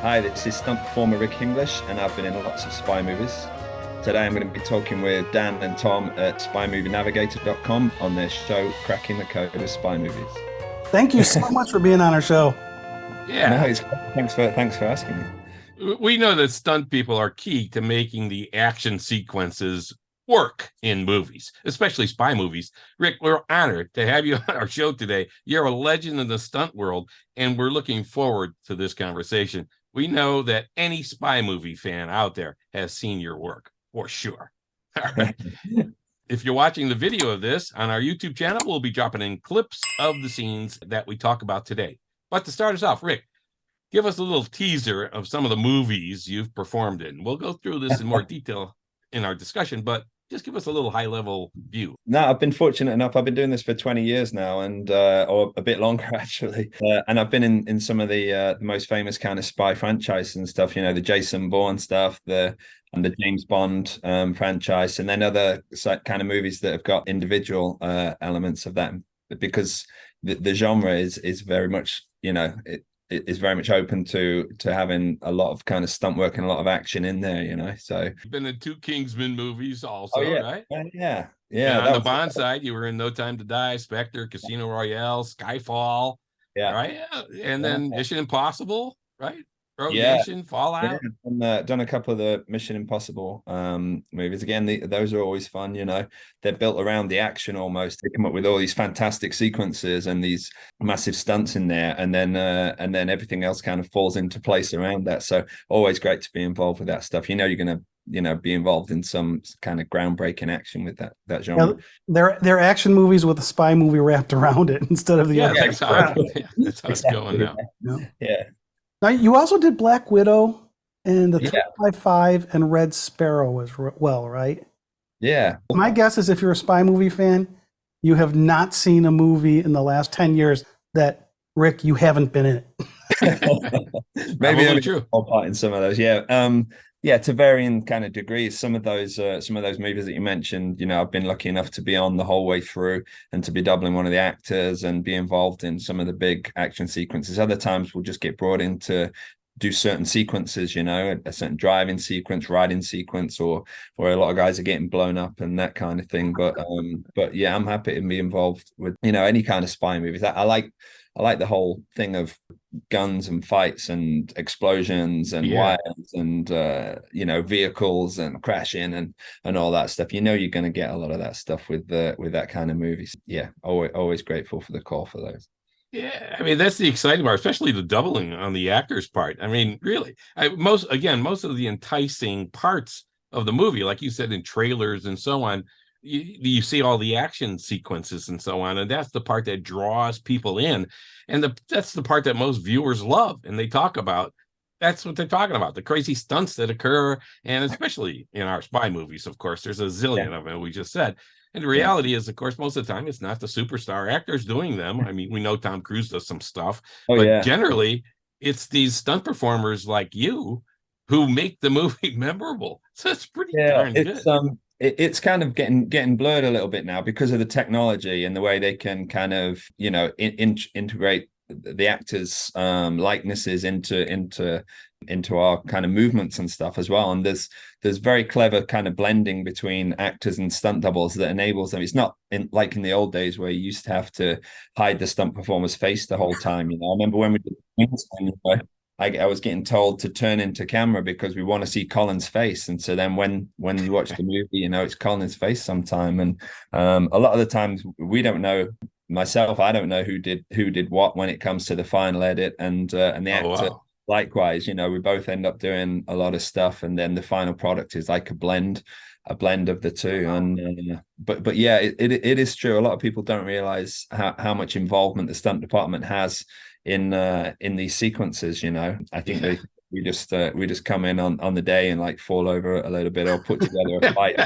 Hi, this is stunt performer Rick English, and I've been in lots of spy movies. Today I'm going to be talking with Dan and Tom at spymovienavigator.com on their show Cracking the Code of Spy Movies. Thank you so much for being on our show. No, Yeah, thanks for asking me. we know that stunt people are key to making the action sequences work in movies, especially spy movies. Rick, we're honored to have you on our show today. You're a legend in the stunt world, and we're looking forward to this conversation. We know that any spy movie fan out there has seen your work for sure. All right. If you're watching the video of this on our YouTube channel, we'll be dropping in clips of the scenes that we talk about today. But to start us off, Rick, give us a little teaser of some of the movies you've performed in. We'll go through this in more detail in our discussion, but just give us a little high-level view. No, I've been fortunate enough. I've been doing this for 20 years now, and or a bit longer actually. And I've been in some of the most famous kind of spy franchises and stuff. You know, the Jason Bourne stuff, the James Bond franchise, and then other kind of movies that have got individual elements of that, because the genre is very much, it is very much open to having a lot of kind of stunt work and a lot of action in there, So, You've been in two Kingsman movies oh also, yeah, right? yeah, And on that the was Bond side, you were in No Time to Die, Spectre, Casino Royale, Skyfall, yeah, right? And then yeah. Mission Impossible, right? Rogue Yeah, Nation, yeah, Fallout. and done a couple of the Mission Impossible movies. Again, those are always fun. They're built around the action almost. They come up with all these fantastic sequences and these massive stunts in there, and then everything else kind of falls into place around that. So always great to be involved with that stuff. You're gonna be involved in some kind of groundbreaking action with that Yeah, genre. they're action movies with a spy movie wrapped around it instead of the Yeah, other. Yeah, that's how it, exactly. yeah, that's how it's going Exactly. now. Yeah. Yeah, Now you also did Black Widow and the yeah, 355 and Red Sparrow as well, right? yeah. My guess is if you're a spy movie fan, you have not seen a movie in the last 10 years that Rick, you haven't been in it. Maybe Probably only a true. small part in some of those. Yeah. Yeah, to varying kind of degrees. Some of those movies that you mentioned, I've been lucky enough to be on the whole way through and to be doubling one of the actors and be involved in some of the big action sequences. Other times we'll just get brought in to do certain sequences, a certain driving sequence, riding sequence, or a lot of guys are getting blown up and that kind of thing. But yeah, I'm happy to be involved with, any kind of spy movies. I like the whole thing of guns and fights and explosions and Yeah. wires and vehicles and crashing and all that stuff. You're going to get a lot of that stuff with that kind of movies. Yeah, always grateful for the call for those. Yeah, I mean that's the exciting part, especially the doubling on the actor's part. I mean, really, most of the enticing parts of the movie, like you said in trailers and so on, you see all the action sequences and so on, and that's the part that draws people in, and that's the part that most viewers love, and they talk about. That's what they're talking about, the crazy stunts that occur, and especially in our spy movies, of course, there's a Yeah, zillion of them, we just said. And the yeah. reality is, of course, most of the time it's not the superstar actors doing them. I mean, we know Tom Cruise does some stuff, Oh but yeah. generally it's these stunt performers like you who make the movie memorable. So it's pretty Yeah, darn good. it's kind of getting blurred a little bit now because of the technology and the way they can kind of integrate the actors' likenesses into our kind of movements and stuff as well. And there's very clever kind of blending between actors and stunt doubles that enables them. It's not like in the old days where you used to have to hide the stunt performer's face the whole time. I remember when we did Kingsman, I was getting told to turn into camera because we want to see Colin's face. And so then when you watch the movie, it's Colin's face sometime. And a lot of the times we don't know. Myself, I don't know who did what when it comes to the final edit, and the Oh actor wow. likewise. We both end up doing a lot of stuff, and then the final product is like a blend of the two. And but yeah, it is true. A lot of people don't realize how much involvement the stunt department has in these sequences. I think Yeah. we just come in on the day and like fall over a little bit or put together a fight.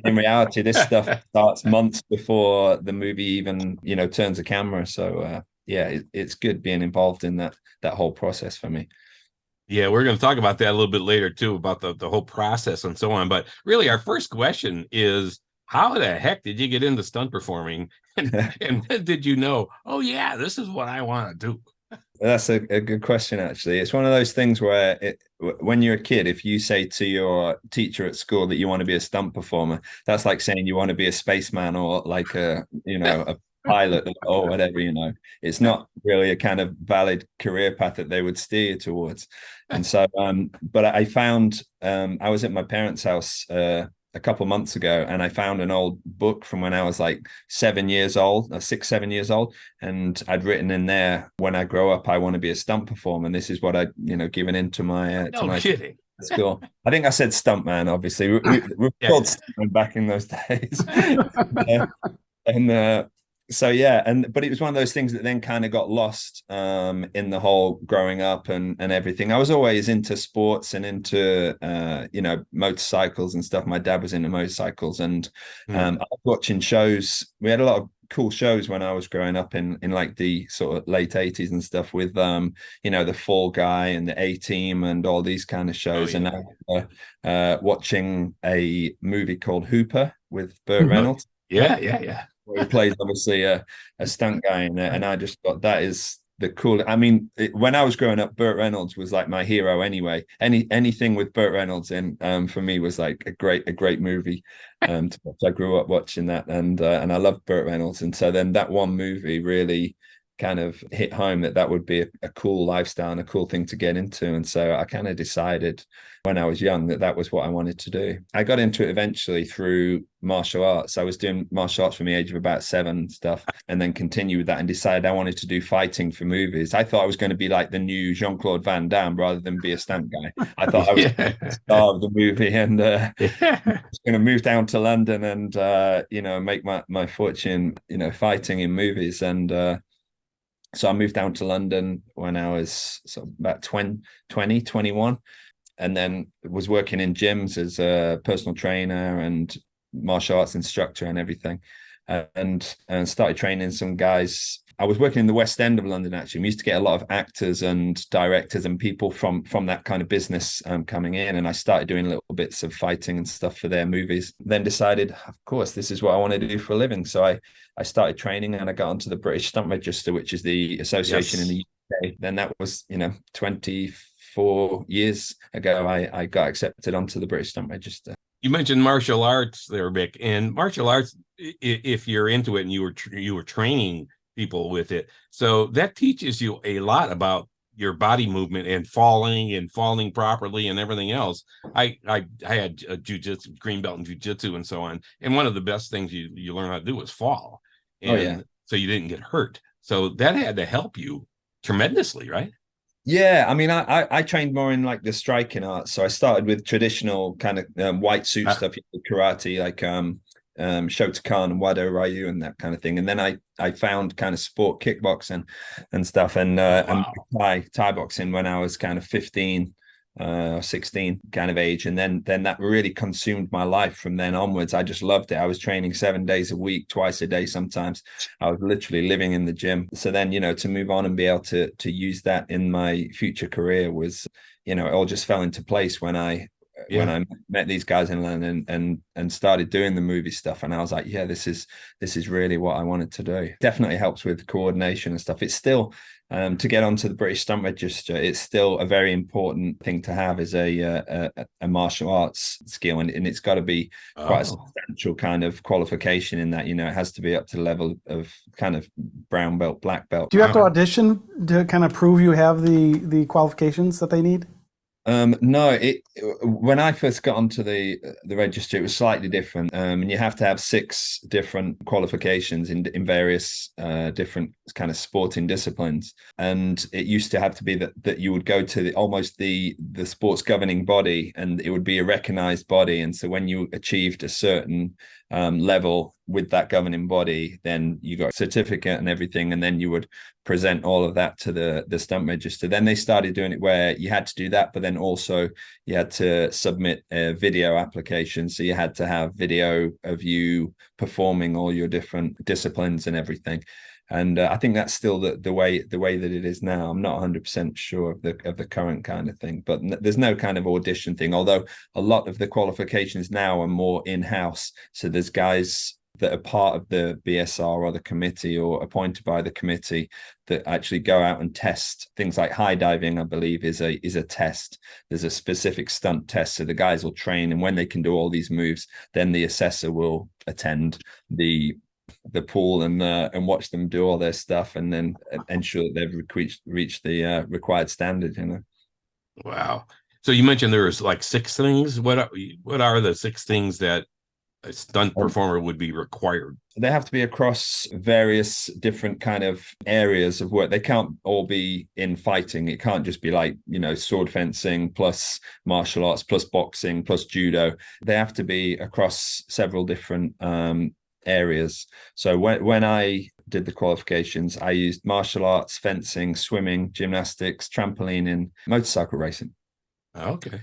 In reality, this stuff starts months before the movie even turns a camera. So yeah, it's good being involved in that whole process for me. Yeah, we're going to talk about that a little bit later too, about the whole process and so on. But really, our first question is, how the heck did you get into stunt performing? And when did you know, oh yeah, this is what I want to do? That's a good question, actually. It's one of those things where when you're a kid, if you say to your teacher at school that you want to be a stunt performer, that's like saying you want to be a spaceman or like a pilot or whatever, It's not really a kind of valid career path that they would steer you towards. And so, but I found, I was at my parents' house a couple months ago, and I found an old book from when I was like 7 years old, 6, 7 years old, and I'd written in there, when I grow up, I want to be a stunt performer. And this is what I, given into my No kidding. school. I think I said stuntman. Obviously, we called stuntman back in those days. And so yeah, but it was one of those things that then kind of got lost in the whole growing up and everything. I was always into sports and into motorcycles and stuff. My dad was into motorcycles, and I was watching shows. We had a lot of cool shows when I was growing up in like the sort of late 80s and stuff with the Fall Guy and the A-Team and all these kind of shows. And I watching a movie called Hooper with Burt Reynolds. Yeah. Where he plays obviously a stunt guy in it, and I just thought that is the cool. I mean, when I was growing up, Burt Reynolds was like my hero anyway. Anything with Burt Reynolds in, for me, was like a great movie. To watch. I grew up watching that, and I loved Burt Reynolds, and so then that one movie really kind of hit home that would be a cool lifestyle and a cool thing to get into. And so I kind of decided when I was young that was what I wanted to do. I got into it eventually through martial arts. I was doing martial arts from the age of about 7 and stuff, and then continued with that and decided I wanted to do fighting for movies. I thought I was going to be like the new Jean-Claude Van Damme rather than be a stunt guy. I thought I was the star of the movie, and I was going to move down to London and make my fortune fighting in movies. And so I moved down to London when I was about 20, 21, and then was working in gyms as a personal trainer and martial arts instructor and everything, and started training some guys. I was working in the West End of London, actually. We used to get a lot of actors and directors and people from that kind of business coming in, and I started doing little bits of fighting and stuff for their movies. Then decided, of course, this is what I want to do for a living. So I started training, and I got onto the British Stunt Register, which is the association in the UK. Then that was 24 years ago, I got accepted onto the British Stunt Register. You mentioned martial arts there, Vic, and martial arts, if you're into it and you were training people with it, so that teaches you a lot about your body movement and falling properly and everything else. I had a jiu-jitsu, green belt in jiu-jitsu and so on, and one of the best things you learn how to do is fall, and so you didn't get hurt. So that had to help you tremendously, right? Yeah, I mean, I trained more in like the striking arts. So I started with traditional kind of white suit stuff, karate, like Shotokan and Wado Ryu and that kind of thing. And then I found kind of sport kickboxing and stuff, and Thai boxing when I was kind of 15 or 16 kind of age, and then that really consumed my life from then onwards. I just loved it. I was training 7 days a week, twice a day sometimes. I was literally living in the gym. So then to move on and be able to use that in my future career was it all just fell into place when I met these guys in London and started doing the movie stuff. And I was like, yeah, this is really what I wanted to do. Definitely helps with coordination and stuff. It's still to get onto the British Stunt Register, it's still a very important thing to have as a martial arts skill, and it's got to be quite a substantial kind of qualification in that. It has to be up to the level of kind of brown belt, black belt. Do you have to audition to kind of prove you have the qualifications that they need? No, when I first got onto the register, it was slightly different. And you have to have 6 different qualifications in various different kind of sporting disciplines. And it used to have to be that you would go to almost the sports governing body, and it would be a recognized body. And so when you achieved a certain level with that governing body, then you got a certificate and everything, and then you would present all of that to the stunt register. Then they started doing it where you had to do that, but then also you had to submit a video application. So you had to have video of you performing all your different disciplines and everything. And I think that's still the way that it is now. I'm not 100% sure of the current kind of thing, but there's no kind of audition thing. Although a lot of the qualifications now are more in-house. So there's guys that are part of the BSR or the committee or appointed by the committee that actually go out and test things like high diving. I believe is a test. There's a specific stunt test, so the guys will train, and when they can do all these moves, then the assessor will attend the pool and watch them do all their stuff, and then ensure that they've reached the required standard. Wow. So you mentioned there's like 6 things. What are the 6 things that a stunt performer would be required? They have to be across various different kind of areas of work. They can't all be in fighting. It can't just be like, sword fencing plus martial arts plus boxing plus judo. They have to be across several different areas. So when I did the qualifications, I used martial arts, fencing, swimming, gymnastics, trampolining, motorcycle racing. Okay.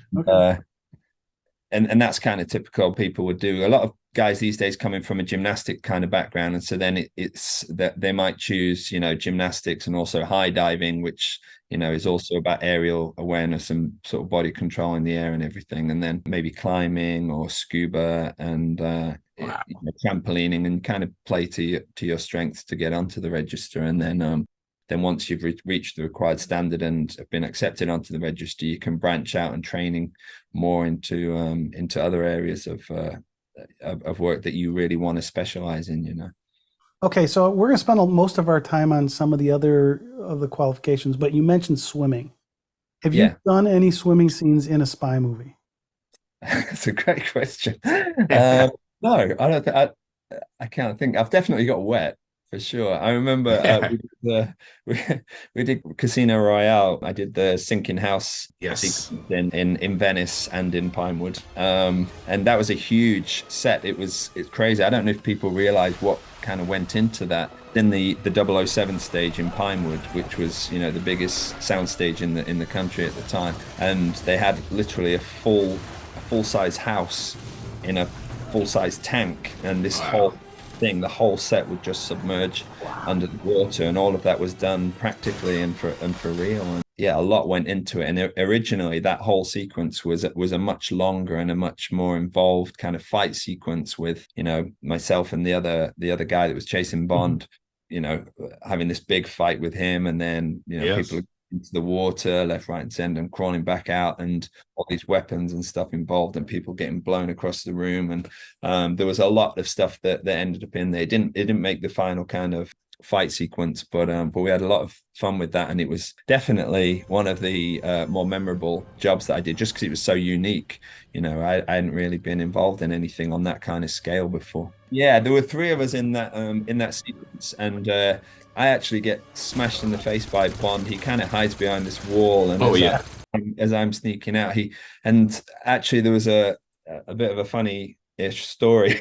And that's kind of typical. People would do. A lot of guys these days coming from a gymnastic kind of background, and so then it's that they might choose gymnastics and also high diving, which is also about aerial awareness and sort of body control in the air and everything, and then maybe climbing or scuba and trampolining, and kind of play to your strengths to get onto the register. And then once you've reached the required standard and have been accepted onto the register, you can branch out and training more into other areas of work that you really want to specialize in. Okay, so we're going to spend most of our time on some of the other of the qualifications, but you mentioned swimming. Have you done any swimming scenes in a spy movie? That's a great question. No, I don't think I can't think. I've definitely got wet. For sure. I remember we did Casino Royale. I did the sinking house in Venice and in Pinewood. And that was a huge set. It's crazy. I don't know if people realize what kind of went into that. Then the 007 stage in Pinewood, which was, the biggest sound stage in the country at the time. And they had literally a full-size house in a full-size tank, and this whole thing, the whole set would just submerge under the water, and all of that was done practically and for real. And a lot went into it. And originally that whole sequence was a much longer and a much more involved kind of fight sequence with myself and the other guy that was chasing Bond, having this big fight with him, and then people into the water left, right, and center, and crawling back out, and all these weapons and stuff involved, and people getting blown across the room. And there was a lot of stuff that ended up in there. It didn't make the final kind of fight sequence, but we had a lot of fun with that, and it was definitely one of the more memorable jobs that I did, just because it was so unique. I hadn't really been involved in anything on that kind of scale before. There were 3 of us in that sequence, and I actually get smashed in the face by Bond. He kind of hides behind this wall, and as I'm sneaking out, and actually there was a bit of a funny-ish story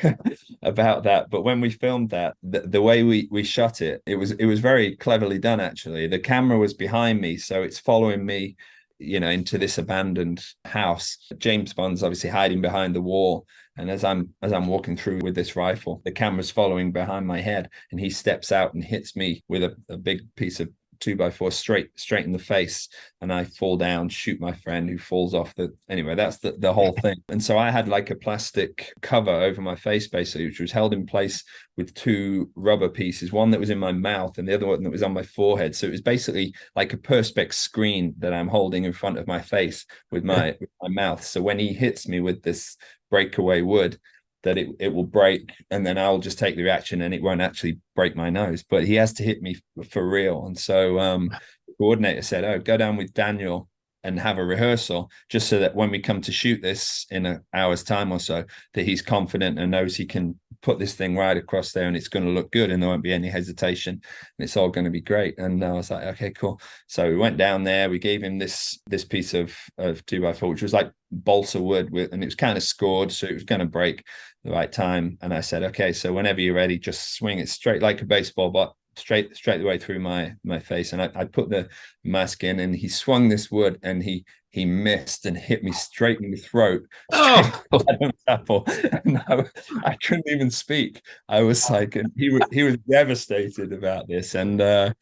about that. But when we filmed that, the way we shot it was very cleverly done. Actually, the camera was behind me, so it's following me, into this abandoned house. James Bond's obviously hiding behind the wall. And as I'm walking through with this rifle, the camera's following behind my head, and he steps out and hits me with a big piece of 2x4 straight in the face, and I fall down, shoot my friend, who falls off anyway, that's the whole thing. And so I had like a plastic cover over my face, basically, which was held in place with 2 rubber pieces, one that was in my mouth and the other one that was on my forehead. So it was basically like a perspex screen that I'm holding in front of my face with my mouth. So when he hits me with this breakaway wood, that it will break, and then I'll just take the reaction, and it won't actually break my nose, but he has to hit me for real. And so the coordinator said, "Oh, go down with Daniel and have a rehearsal, just so that when we come to shoot this in an hour's time or so, that he's confident and knows he can put this thing right across there, and it's going to look good, and there won't be any hesitation, and it's all going to be great." And I was like, okay, cool. So we went down there, we gave him this piece of 2x4, which was like balsa wood, and it was kind of scored, so it was going to break the right time. And I said, okay, so whenever you're ready, just swing it straight like a baseball bat, straight the way through my face. And I put the mask in, and he swung this wood, and he missed and hit me straight in the throat. And I couldn't even speak. I was like, and he was devastated about this. And that's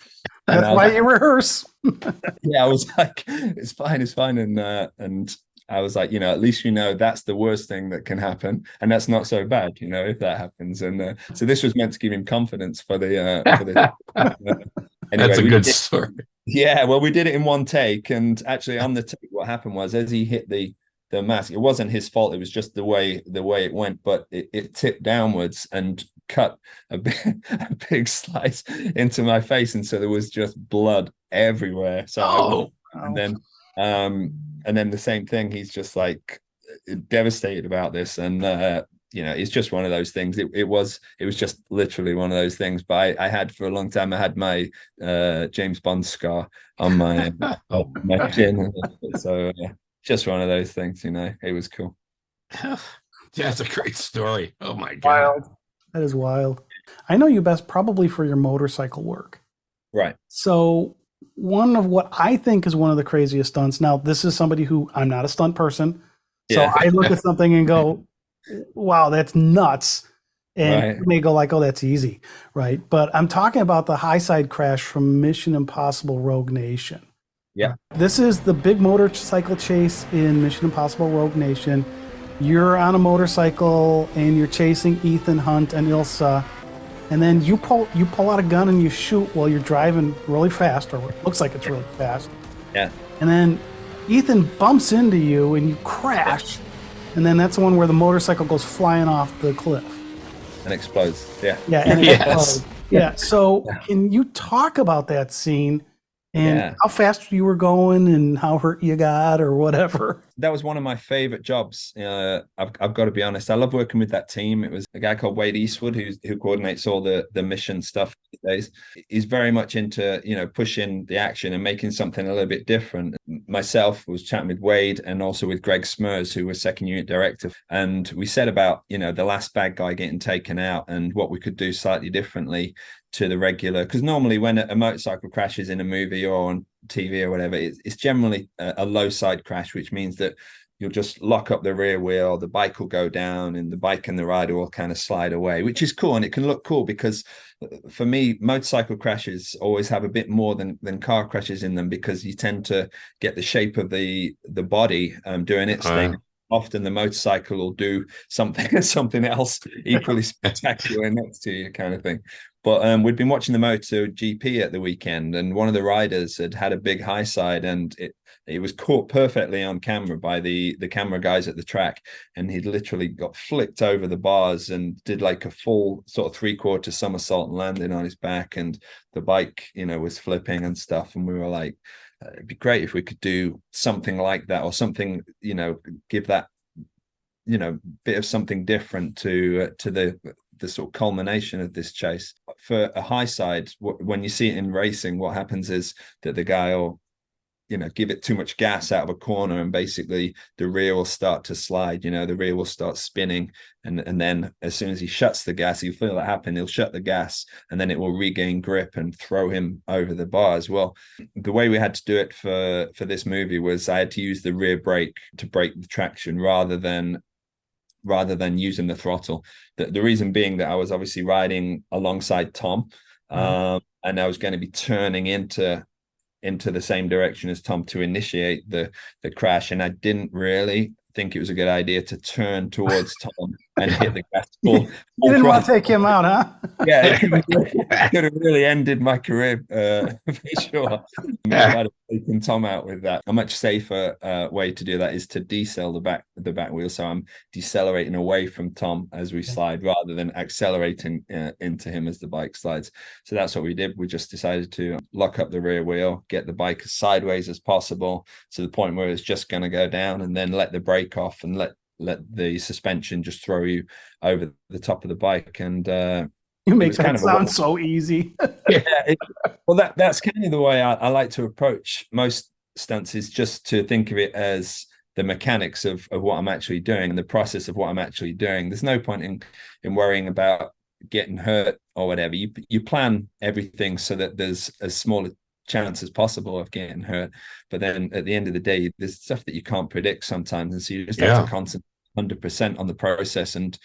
why you rehearse. I was like, it's fine. And I was like, at least that's the worst thing that can happen, and that's not so bad, if that happens. And so this was meant to give him confidence for the anyway. That's a good story. Yeah, well, we did it in one take, and actually on the take, what happened was as he hit the mask, it wasn't his fault. It was just the way it went, but it tipped downwards and cut a big slice into my face, and so there was just blood everywhere. So and then the same thing. He's just like devastated about this, and it's just one of those things. It was just literally one of those things. But I had for a long time, I had my James Bond scar on my my chin, so just one of those things. It was cool. Yeah, it's a great story. Oh my god, wild. That is wild. I know you best probably for your motorcycle work, right? So one of what I think is one of the craziest stunts. Now, this is somebody who I'm not a stunt person, so I look at something and go, wow, that's nuts. And you may go like, oh, that's easy, right? But I'm talking about the high side crash from Mission Impossible Rogue Nation. Yeah. This is the big motorcycle chase in Mission Impossible Rogue Nation. You're on a motorcycle and you're chasing Ethan Hunt and Ilsa. And then you pull out a gun and you shoot while you're driving really fast, or it looks like it's really fast. Yeah. And then Ethan bumps into you and you crash. And then that's the one where the motorcycle goes flying off the cliff. And explodes. Yeah. Yeah. And it explodes. Yeah. So can you talk about that scene and how fast you were going and how hurt you got or whatever? That was one of my favorite jobs. I've got to be honest. I love working with that team. It was a guy called Wade Eastwood who coordinates all the mission stuff these days. He's very much into pushing the action and making something a little bit different. Myself was chatting with Wade and also with Greg Smurs, who was second unit director, and we said about the last bad guy getting taken out and what we could do slightly differently to the regular, because normally when a motorcycle crashes in a movie or on TV or whatever, it's generally a low side crash, which means that you'll just lock up the rear wheel, the bike will go down, and the bike and the rider will kind of slide away, which is cool. And it can look cool because for me, motorcycle crashes always have a bit more than car crashes in them, because you tend to get the shape of the body doing its thing. Often the motorcycle will do something else equally spectacular next to you, kind of thing. But we'd been watching the MotoGP at the weekend, and one of the riders had a big high side, and it was caught perfectly on camera by the camera guys at the track, and he'd literally got flicked over the bars and did like a full sort of 3/4 somersault and landing on his back, and the bike was flipping and stuff, and we were like, it'd be great if we could do something like that, or something, give that bit of something different to the sort of culmination of this chase. For a high side, when you see it in racing, what happens is that the guy will give it too much gas out of a corner, and basically the rear will start to slide, the rear will start spinning, and then as soon as he shuts the gas, you feel that happen, he'll shut the gas, and then it will regain grip and throw him over the bars. Well, the way we had to do it for this movie was I had to use the rear brake to brake the traction rather than using the throttle. The reason being that I was obviously riding alongside Tom, and I was going to be turning into the same direction as Tom to initiate the crash, and I didn't really think it was a good idea to turn towards Tom and hit the gas full. You didn't want to take him out, huh? Yeah, it could have really ended my career for sure. I'd have taken Tom out with that. A much safer way to do that is to decel the back wheel. So I'm decelerating away from Tom as we slide, rather than accelerating into him as the bike slides. So that's what we did. We just decided to lock up the rear wheel, get the bike as sideways as possible to the point where it's just going to go down, and then let the brake off and let the suspension just throw you over the top of the bike. And you make that sound so easy. Well, that's kind of the way I like to approach most stunts, is just to think of it as the mechanics of what I'm actually doing and the process of what I'm actually doing. There's no point in worrying about getting hurt or whatever. You plan everything so that there's as small a chance as possible of getting hurt, but then at the end of the day, there's stuff that you can't predict sometimes, and so you just have to concentrate 100% on the process and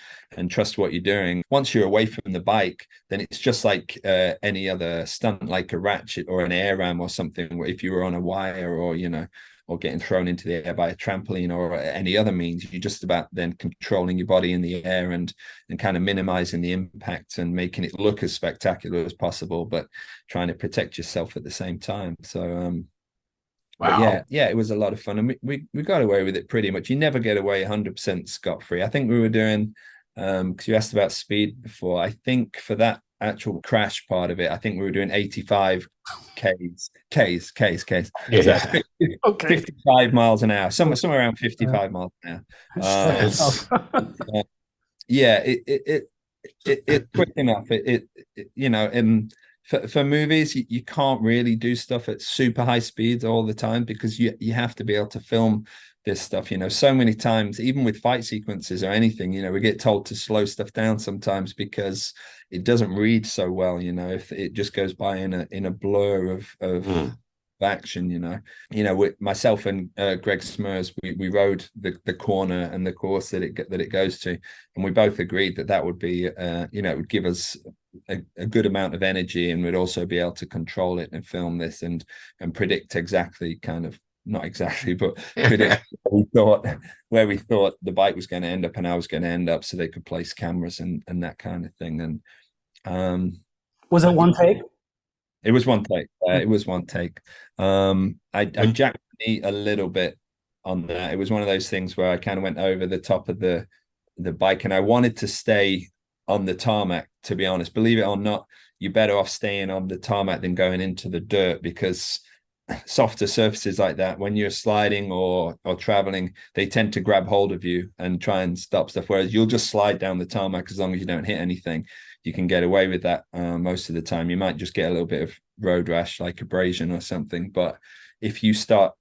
trust what you're doing. Once you're away from the bike, then it's just like any other stunt, like a ratchet or an air ram or something, where if you were on a wire or getting thrown into the air by a trampoline or any other means. You're just about then controlling your body in the air and kind of minimizing the impact and making it look as spectacular as possible, but trying to protect yourself at the same time. So but yeah, it was a lot of fun, and we got away with it pretty much. You never get away 100% scot-free. I think we were doing because you asked about speed before. I think for that actual crash part of it, I think we were doing 85 Ks. Yeah. So 55 miles an hour, somewhere around 55 miles an hour. Yeah, it's quick enough. You know, and for movies, you can't really do stuff at super high speeds all the time because you have to be able to film this stuff. You know, so many times, even with fight sequences or anything, you know, we get told to slow stuff down sometimes because it doesn't read so well. You know, if it just goes by in a blur of action, you know, with myself and Greg Smurs, we rode the corner and the course that it goes to, and we both agreed that would be you know, it would give us a good amount of energy, and we'd also be able to control it and film this and predict exactly, kind of not exactly, but predict where we thought the bike was going to end up and I was going to end up, so they could place cameras and that kind of thing. And was it one take? It was one take. It was one take. I jacked the knee a little bit on that. It was one of those things where I kind of went over the top of the bike, and I wanted to stay on the tarmac, to be honest. Believe it or not, you're better off staying on the tarmac than going into the dirt, because softer surfaces like that, when you're sliding or traveling, they tend to grab hold of you and try and stop stuff. Whereas you'll just slide down the tarmac as long as you don't hit anything. You can get away with that most of the time. You might just get a little bit of road rash, like abrasion or something. But if you start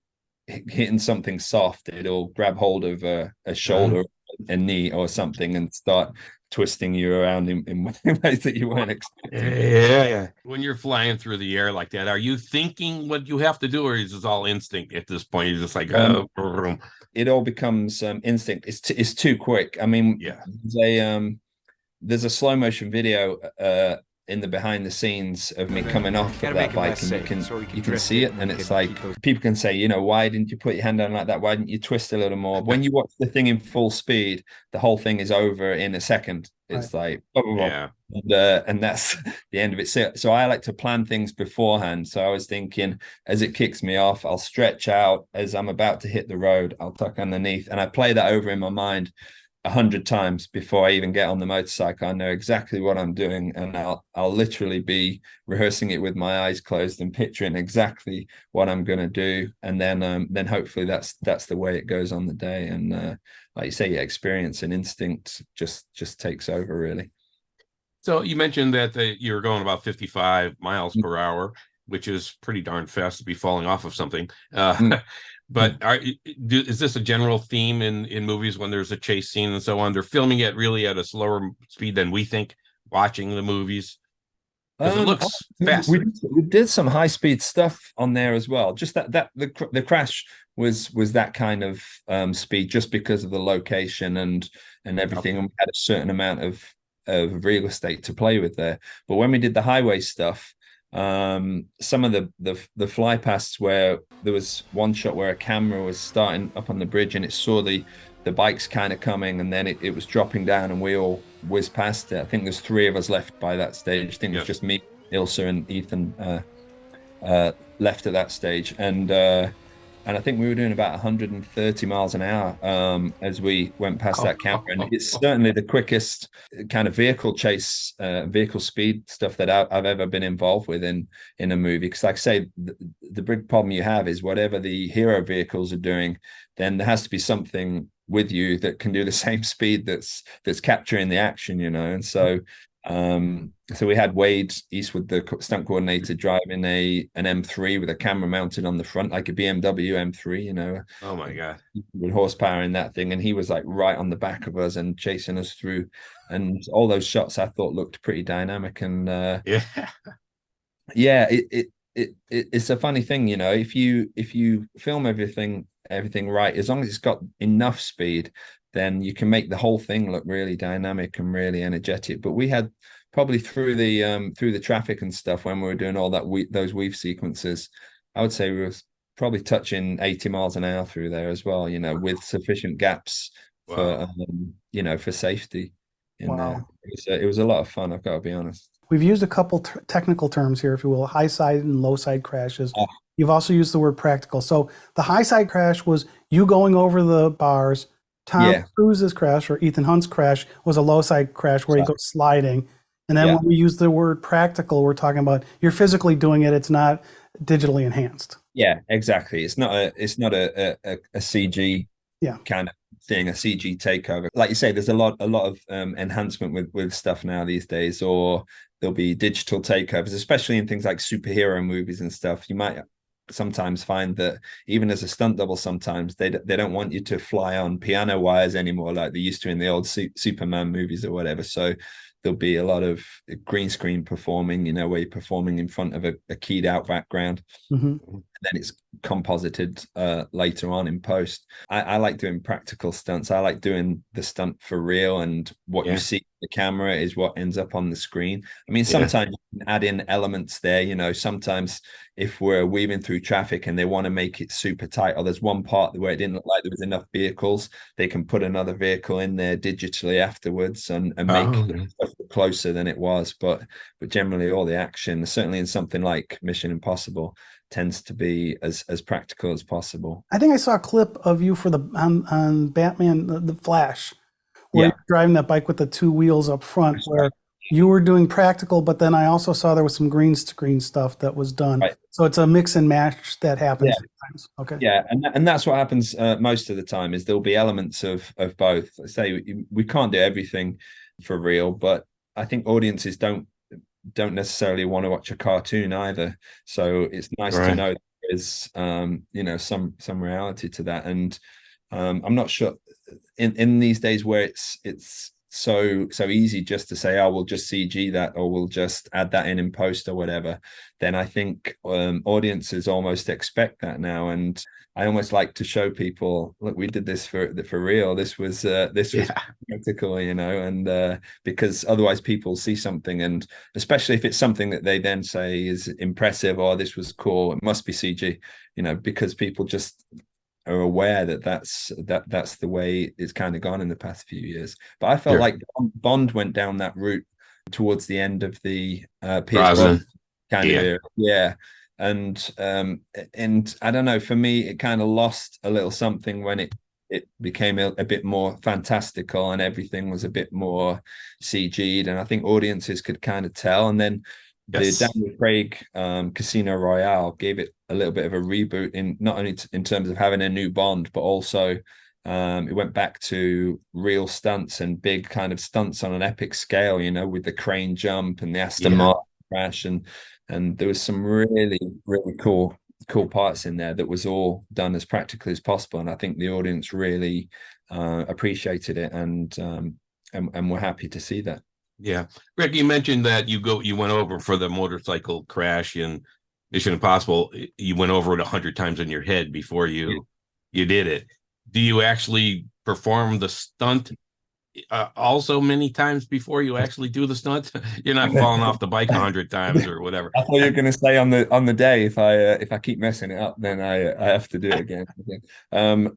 hitting something soft, it'll grab hold of a shoulder, a knee or something, and start twisting you around in ways that you weren't expecting. Yeah. When you're flying through the air like that, are you thinking what you have to do, or is this all instinct at this point? You're just like, it all becomes instinct. It's too quick. I mean, yeah. There's a slow motion video in the behind the scenes of me coming off of that bike, and you can see it, and it's like people can say, you know, why didn't you put your hand down like that? Why didn't you twist a little more? When you watch the thing in full speed, the whole thing is over in a second. It's like, and that's the end of it. So I like to plan things beforehand. So I was thinking, as it kicks me off, I'll stretch out. As I'm about to hit the road, I'll tuck underneath, and I play that over in my mind 100 times before I even get on the motorcycle. I know exactly what I'm doing, and I'll literally be rehearsing it with my eyes closed and picturing exactly what I'm going to do, and then hopefully that's the way it goes on the day. And like you say, experience and instinct just takes over, really. So you mentioned that you're going about 55 miles per hour, which is pretty darn fast to be falling off of something. But is this a general theme in movies when there's a chase scene and so on? They're filming it really at a slower speed than we think watching the movies, because it looks fast. We did some high speed stuff on there as well. Just that the crash was that kind of speed, just because of the location and everything, and we had a certain amount of real estate to play with there. But when we did the highway stuff, some of the fly pasts, where there was one shot where a camera was starting up on the bridge and it saw the bikes kind of coming, and then it was dropping down and we all whizzed past it. I think there's 3 of us left by that stage. I think it was just me, Ilsa, and Ethan left at that stage, and I think we were doing about 130 miles an hour as we went past that camera. And it's certainly the quickest kind of vehicle chase, vehicle speed stuff that I've ever been involved with in a movie. Because like I say, the big problem you have is whatever the hero vehicles are doing, then there has to be something with you that can do the same speed that's capturing the action, And so we had Wade Eastwood, the stunt coordinator, driving an M3 with a camera mounted on the front, like a BMW M3, Oh my God, with horsepower in that thing, and he was like right on the back of us and chasing us through, and all those shots I thought looked pretty dynamic. And it's a funny thing, if you film everything right, as long as it's got enough speed, then you can make the whole thing look really dynamic and really energetic. But we had probably through the traffic and stuff, when we were doing all that those weave sequences, I would say we were probably touching 80 miles an hour through there as well, with sufficient gaps for, for safety in there. Wow. It was a lot of fun, I've got to be honest. We've used a couple technical terms here, if you will, high side and low side crashes. Oh. You've also used the word practical. So the high side crash was you going over the bars. Tom Cruise's crash, or Ethan Hunt's crash, was a low side crash where he goes sliding. And then when we use the word practical, we're talking about you're physically doing it. It's not digitally enhanced. Yeah, exactly. It's not a CG kind of thing, a CG takeover. Like you say, there's a lot of enhancement with stuff now these days, or there'll be digital takeovers, especially in things like superhero movies and stuff. You might sometimes find that even as a stunt double, sometimes they don't want you to fly on piano wires anymore like they used to in the old Superman movies or whatever. So there'll be a lot of green screen performing, where you're performing in front of a keyed out background. Mm-hmm. And then it's composited later on in post. I like doing practical stunts. I like doing the stunt for real, and what you see the camera is what ends up on the screen. I mean, sometimes you can add in elements there, sometimes if we're weaving through traffic and they want to make it super tight, or there's one part where it didn't look like there was enough vehicles, they can put another vehicle in there digitally afterwards and make stuff closer than it was. But generally all the action, certainly in something like Mission Impossible, tends to be as practical as possible. I think I saw a clip of you for on Batman, the Flash, where you're driving that bike with the two wheels up front, where you were doing practical, but then I also saw there was some green screen stuff that was done. Right. So it's a mix and match that happens sometimes. Okay. Yeah, and that's what happens most of the time, is there'll be elements of both. I say we can't do everything for real, but I think audiences don't necessarily want to watch a cartoon either. So it's nice to know there's some reality to that. And I'm not sure in these days where it's so easy just to say, oh, we'll just CG that, or we'll just add that in post or whatever, then I think audiences almost expect that now. And I almost like to show people, look, we did this for real. This was practical, and because otherwise people see something, and especially if it's something that they then say is impressive, or this was cool, it must be CG, because people just are aware that that's the way it's kind of gone in the past few years. But I felt like Bond went down that route towards the end of the PS1 kind of era. And I don't know, for me it kind of lost a little something when it became a bit more fantastical and everything was a bit more CG'd, and I think audiences could kind of tell. And then the Daniel Craig Casino Royale gave it a little bit of a reboot, in not only in terms of having a new Bond, but also it went back to real stunts and big kind of stunts on an epic scale, with the crane jump and the Aston Martin crash, and there was some really, really cool parts in there that was all done as practically as possible. And I think the audience really appreciated it, and we're happy to see that. Yeah. Rick, you mentioned that you went over for the motorcycle crash in Mission Impossible. You went over it 100 times in your head before you did it. Do you actually perform the stunt also many times before you actually do the stunt? You're not falling off the bike 100 times or whatever. I thought you were going to say on the day, if I keep messing it up, then I have to do it again.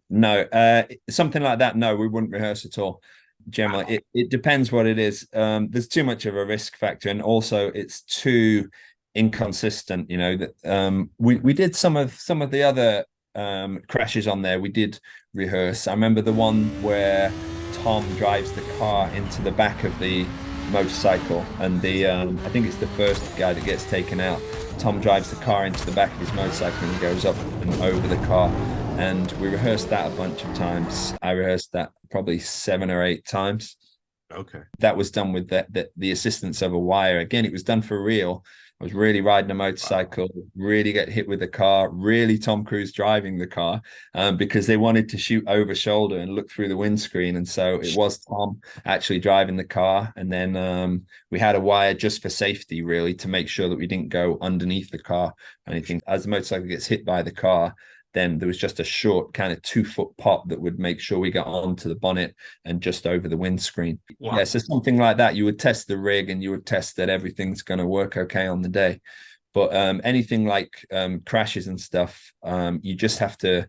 No, something like that. No, we wouldn't rehearse at all. Generally, it depends what it is. There's too much of a risk factor, and also it's too inconsistent. That we did some of the other crashes on there. We did rehearse. I remember the one where Tom drives the car into the back of the motorcycle, and I think it's the first guy that gets taken out. Tom drives the car into the back of his motorcycle and goes up and over the car. And we rehearsed that a bunch of times. I rehearsed that probably 7 or 8 times. Okay. That was done with the assistance of a wire. Again, it was done for real. I was really riding a motorcycle, really get hit with the car, really Tom Cruise driving the car, because they wanted to shoot over shoulder and look through the windscreen. And so it was Tom actually driving the car. And then we had a wire just for safety, really, to make sure that we didn't go underneath the car or anything. As the motorcycle gets hit by the car, then there was just a short kind of 2-foot pop that would make sure we got onto the bonnet and just over the windscreen. Wow. So something like that, you would test the rig and you would test that everything's going to work okay on the day. But anything like crashes and stuff, you just have to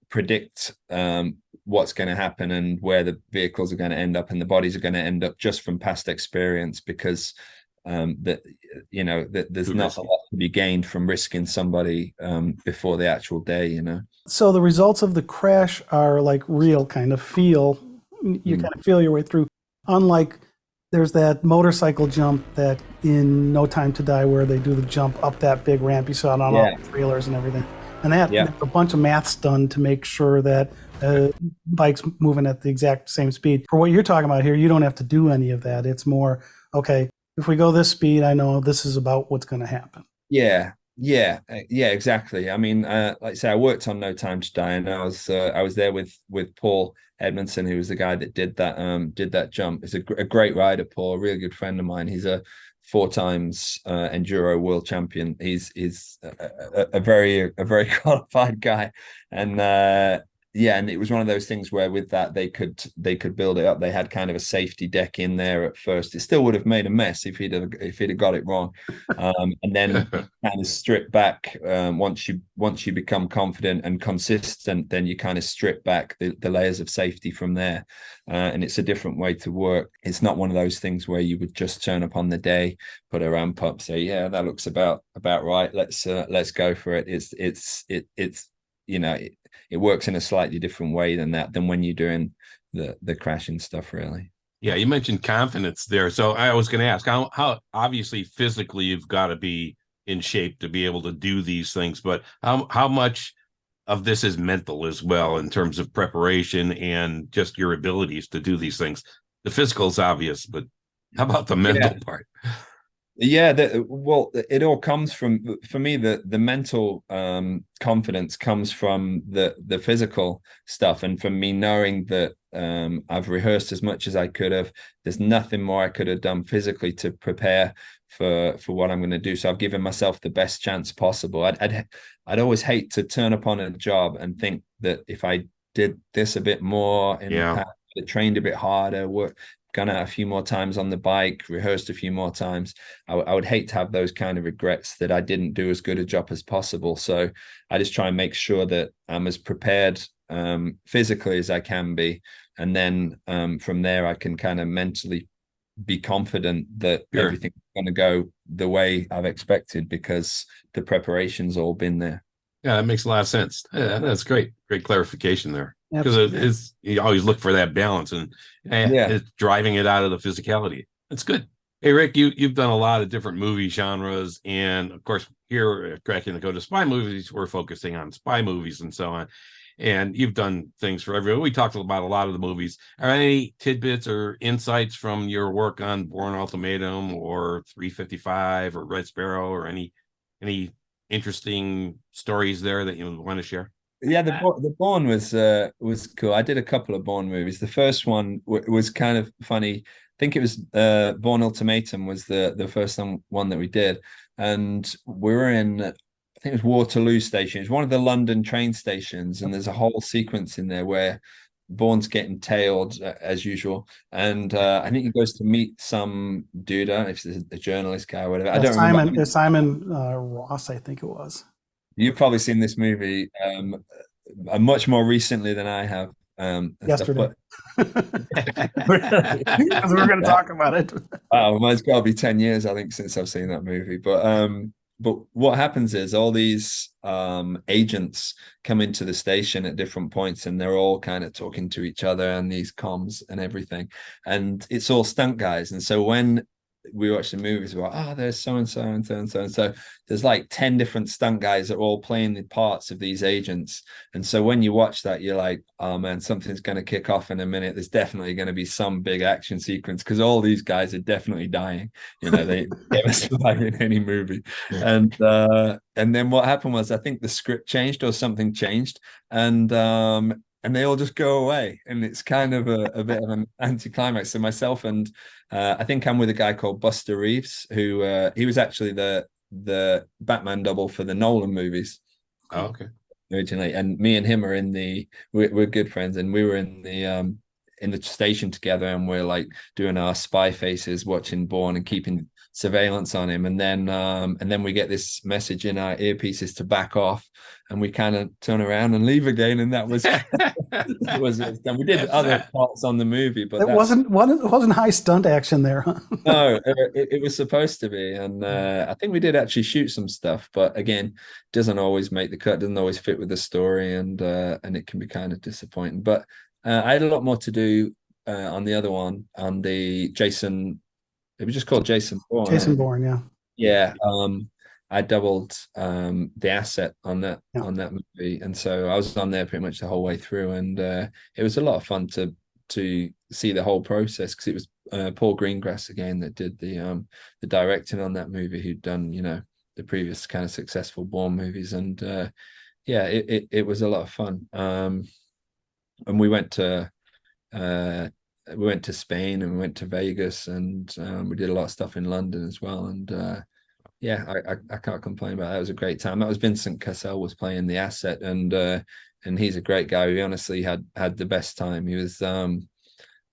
predict what's going to happen and where the vehicles are going to end up and the bodies are going to end up just from past experience, because that there's not a lot to be gained from risking somebody before the actual day, you know. So the results of the crash are like real, kind of feel you kind of feel your way through. Unlike there's that motorcycle jump that in No Time to Die where they do the jump up that big ramp you saw it on all the trailers and everything. And there's a bunch of maths done to make sure that bike's moving at the exact same speed. For what you're talking about here, you don't have to do any of that. It's more, okay, if we go this speed, I know this is about what's going to happen. Yeah, exactly. I mean, like I say, I worked on No Time to Die, and I was there with Paul Edmondson, who was the guy that did that jump. He's a great rider, Paul, a really good friend of mine. He's a 4 times enduro world champion. He's a very qualified guy, and and it was one of those things where with that they could build it up. They had kind of a safety deck in there at first. It still would have made a mess if he'd have got it wrong, and then kind of strip back. Once you become confident and consistent, then you kind of strip back the layers of safety from there, and it's a different way to work. It's not one of those things where you would just turn up on the day, put a ramp up, say, yeah, that looks about right. Let's go for it. It's it works in a slightly different way than when you're doing the crashing stuff, really. Yeah, you mentioned confidence there. So I was going to ask how obviously physically you've got to be in shape to be able to do these things, but how much of this is mental as well in terms of preparation and just your abilities to do these things? The physical is obvious, but how about the mental part? Yeah, it all comes from, for me, the mental confidence comes from the physical stuff, and from me knowing that I've rehearsed as much as I could have. There's nothing more I could have done physically to prepare for what I'm going to do. So I've given myself the best chance possible. I'd always hate to turn up on a job and think that if I did this a bit more in the past, trained a bit harder, gone out a few more times on the bike, rehearsed a few more times, I would hate to have those kind of regrets that I didn't do as good a job as possible. So I just try and make sure that I'm as prepared physically as I can be, and then from there I can kind of mentally be confident that everything's going to go the way I've expected, because the preparation's all been there. Yeah, that makes a lot of sense. Yeah, that's great clarification there, because you always look for that balance, and it's driving it out of the physicality. That's good. Hey, Rick, you've done a lot of different movie genres, and of course here at Cracking the Code of Spy Movies, we're focusing on spy movies and so on. And you've done things for everyone. We talked about a lot of the movies. Are any tidbits or insights from your work on Bourne Ultimatum or 355 or Red Sparrow, or any interesting stories there that you want to share? Yeah, the Bourne was cool. I did a couple of Bourne movies. The first one was kind of funny. I think it was Bourne Ultimatum was the first one that we did, and we were in, I think it was Waterloo Station. It's one of the London train stations, and there's a whole sequence in there where Bourne's getting tailed as usual, and I think he goes to meet some dude. I don't know if it's a journalist guy or whatever. I don't remember. Simon Ross, I think it was. You've probably seen this movie much more recently than I have. Yesterday. Because we're going to talk about it. Wow, it's got to be 10 years, I think, since I've seen that movie. But what happens is all these agents come into the station at different points, and they're all kind of talking to each other and these comms and everything. And it's all stunt guys. And so when we watch the movies, we're like, there's so and so and so and so and so. There's like 10 different stunt guys that are all playing the parts of these agents. And so when you watch that, you're like, oh man, something's going to kick off in a minute. There's definitely going to be some big action sequence, because all these guys are definitely dying. You know, they never survive in any movie. And then what happened was, I think the script changed or something changed, and they all just go away, and it's kind of a bit of an anticlimax. So myself and I think I'm with a guy called Buster Reeves, who he was actually the Batman double for the Nolan movies. Oh, okay. Originally, and me and him are we're good friends, and we were in the station together, and we're like doing our spy faces, watching Bourne and keeping surveillance on him, and then we get this message in our earpieces to back off, and we kind of turn around and leave again, and that was it was done. We did other parts on the movie, but it wasn't high stunt action there, huh? No, it was supposed to be, and I think we did actually shoot some stuff, but again, doesn't always make the cut, doesn't always fit with the story, and it can be kind of disappointing. But I had a lot more to do on the other one, on the Jason. It was just called Jason Bourne. Jason Bourne, yeah. Yeah. I doubled the asset on that movie, and so I was on there pretty much the whole way through, and it was a lot of fun to see the whole process, because it was Paul Greengrass again that did the directing on that movie, who'd done, you know, the previous kind of successful Bourne movies, and yeah, it was a lot of fun. And we went to Spain, and we went to Vegas, and we did a lot of stuff in London as well, and yeah, I can't complain about that. It was a great time. That was Vincent Cassel was playing the asset, and he's a great guy. We honestly had the best time. He was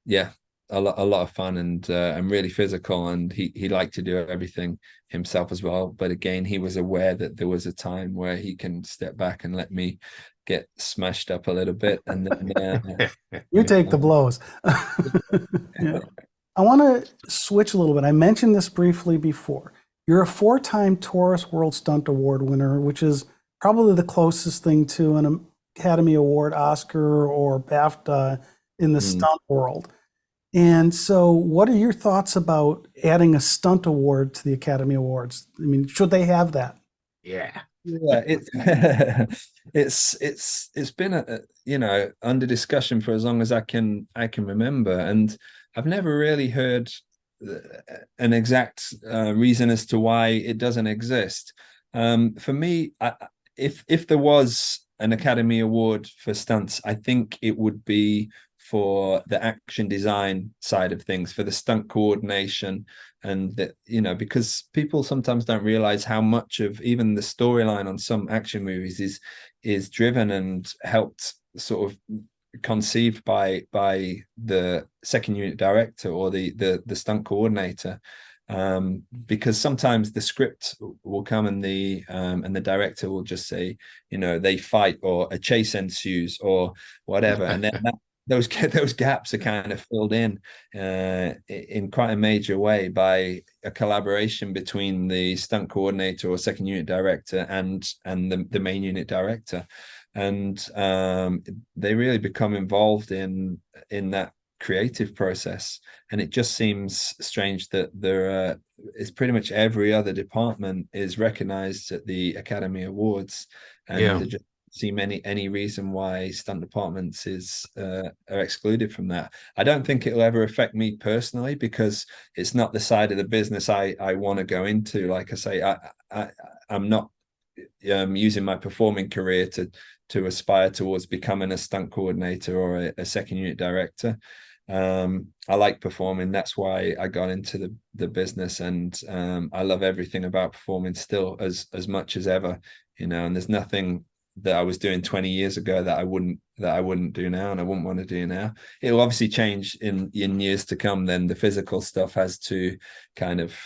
yeah, a lot of fun, and really physical, and he liked to do everything himself as well. But again, he was aware that there was a time where he can step back and let me get smashed up a little bit, and then you take the blows. Yeah. I want to switch a little bit. I mentioned this briefly before. You're a 4-time Taurus World Stunt Award winner, which is probably the closest thing to an Academy Award, Oscar, or BAFTA in the stunt world. And so what are your thoughts about adding a stunt award to the Academy Awards? I mean, should they have that? Yeah. Yeah, it's been you know, under discussion for as long as I can remember, and I've never really heard an exact reason as to why it doesn't exist. For me, if there was an Academy Award for stunts, I think it would be for the action design side of things, for the stunt coordination, and that, you know, because people sometimes don't realize how much of even the storyline on some action movies is driven and helped sort of conceived by the second unit director or the stunt coordinator, because sometimes the script will come and the director will just say, you know, they fight or a chase ensues or whatever, and then those gaps are kind of filled in quite a major way by a collaboration between the stunt coordinator or second unit director and the main unit director, and they really become involved in that creative process. And it just seems strange that there is pretty much every other department is recognized at the Academy Awards, and there just seem any reason why stunt departments are excluded from that. I don't think it'll ever affect me personally, because it's not the side of the business I want to go into. Like I say, I'm not using my performing career to aspire towards becoming a stunt coordinator or a second unit director. I like performing. That's why I got into the business, and I love everything about performing still as much as ever, you know, and there's nothing that I was doing 20 years ago that I wouldn't do now, and I wouldn't want to do now. It will obviously change in years to come. Then the physical stuff has to kind of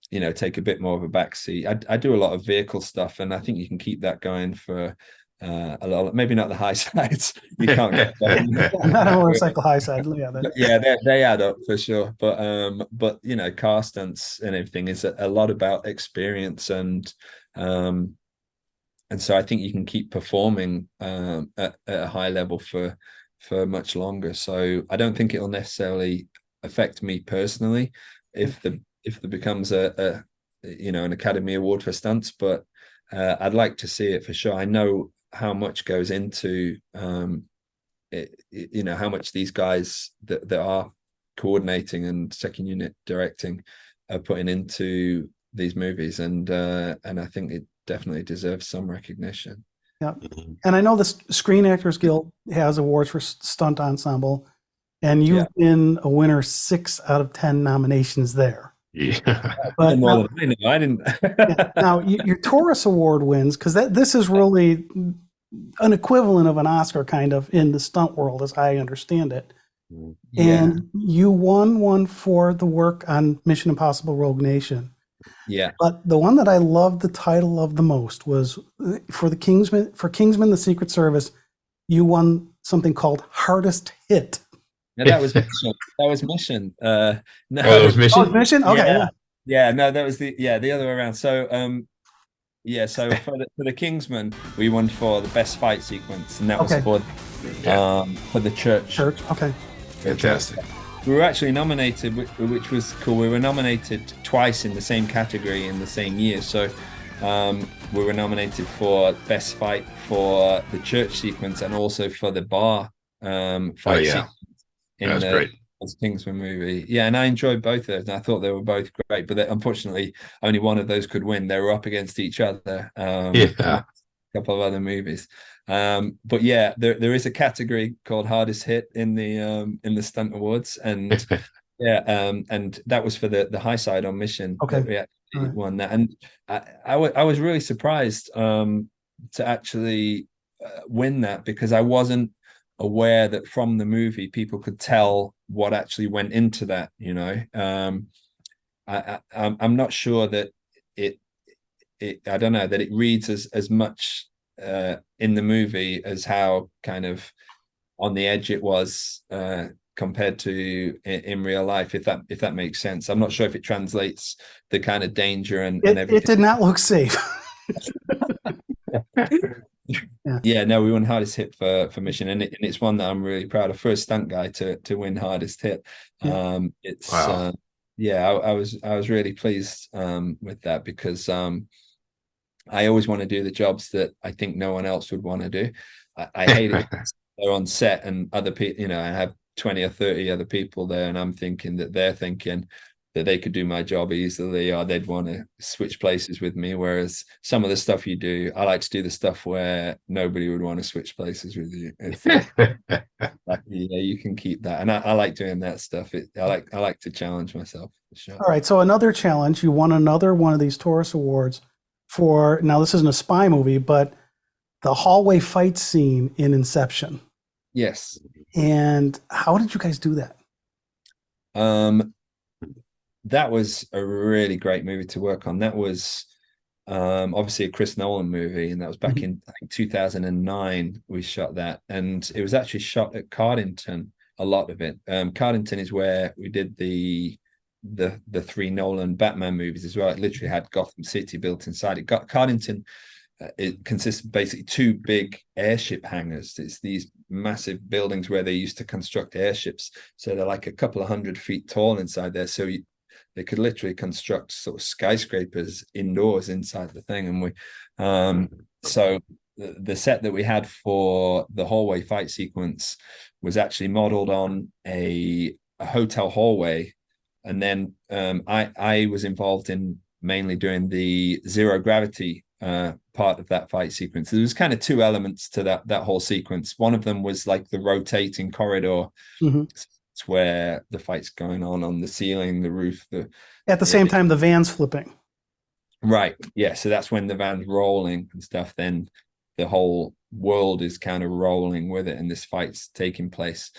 you know, take a bit more of a backseat. I do a lot of vehicle stuff, and I think you can keep that going for a lot. Maybe not the high sides. You can't get not a motorcycle high side. Yeah, they add up for sure. But you know, car stunts and everything is a lot about experience, and so I think you can keep performing at a high level for much longer. So I don't think it'll necessarily affect me personally if there becomes a you know, an Academy Award for stunts, but I'd like to see it for sure. I know how much goes into you know, how much these guys that are coordinating and second unit directing are putting into these movies, and I think it definitely deserves some recognition. Yeah, and I know the Screen Actors Guild has awards for stunt ensemble, and you've been a winner 6 out of 10 nominations there. Yeah, but more than I didn't. Now your Taurus Award wins, because this is really an equivalent of an Oscar kind of in the stunt world, as I understand it. Yeah. And you won one for the work on Mission Impossible Rogue Nation. Yeah. But the one that I loved the title of the most was for the Kingsman, the Secret Service, you won something called Hardest Hit. No, that was Mission. That was Mission. No. Oh, that was Oh, it's Mission? Mission? Okay, yeah. Yeah, no, that was the other way around. So yeah, so for the Kingsman, we won for the best fight sequence, and that was Okay. for the church. Okay. Fantastic. We were actually nominated, which was cool. We were nominated twice in the same category in the same year. So we were nominated for best fight for the church sequence and also for the bar fight sequence in the Kingsman movie. Yeah, and I enjoyed both of those. And I thought they were both great, but unfortunately, only one of those could win. They were up against each other. A couple of other movies. But yeah, there is a category called hardest hit in the stunt awards, and and that was for the high side on Mission. Okay, that we actually won that, and I was really surprised to actually win that, because I wasn't aware that from the movie people could tell what actually went into that. I'm not sure that it I don't know that it reads as much in the movie as how kind of on the edge it was compared to in real life, if that makes sense. I'm not sure if it translates the kind of danger and everything. It did not look safe. Yeah, no, we won hardest hit for Mission, and it's one that I'm really proud of for a stunt guy to win hardest hit. It's wow. I was really pleased with that, because I always want to do the jobs that I think no one else would want to do. I hate it. They're on set and other people, I have 20 or 30 other people there, and I'm thinking that they're thinking that they could do my job easily, or they'd want to switch places with me. Whereas some of the stuff you do, I like to do the stuff where nobody would want to switch places with you. You can keep that, and I like doing that stuff. I like to challenge myself, for sure. All right, so another challenge. You won another one of these Taurus Awards for, now this isn't a spy movie, but the hallway fight scene in Inception. Yes. And how did you guys do that? That was a really great movie to work on. That was obviously a Chris Nolan movie, and that was back in, I think, 2009 we shot that, and it was actually shot at Cardington, a lot of it. Cardington is where we did the 3 Nolan Batman movies as well. It literally had Gotham City built inside it. Cardington, it consists of basically 2 big airship hangars. It's these massive buildings where they used to construct airships, so they're like a couple of 100 feet tall inside there. So they could literally construct sort of skyscrapers indoors inside the thing. And we so the set that we had for the hallway fight sequence was actually modeled on a hotel hallway. And then I was involved in mainly doing the zero gravity part of that fight sequence. There was kind of 2 elements to that whole sequence. One of them was like the rotating corridor. It's where the fight's going on the ceiling, the roof. At the same time, the van's flipping. Right. Yeah. So that's when the van's rolling and stuff. Then the whole world is kind of rolling with it, and this fight's taking place.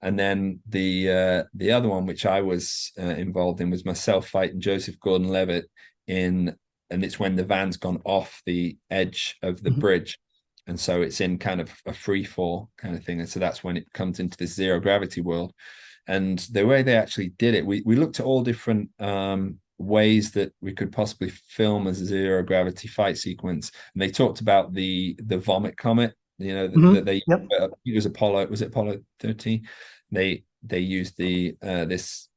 And then the other one, which I was involved in, was myself fighting Joseph Gordon-Levitt and it's when the van's gone off the edge of the bridge. And so it's in kind of a free fall kind of thing. And so that's when it comes into this zero gravity world. And the way they actually did it, we looked at all different ways that we could possibly film a zero gravity fight sequence. And they talked about the vomit comet, that they it was Apollo 13. They used this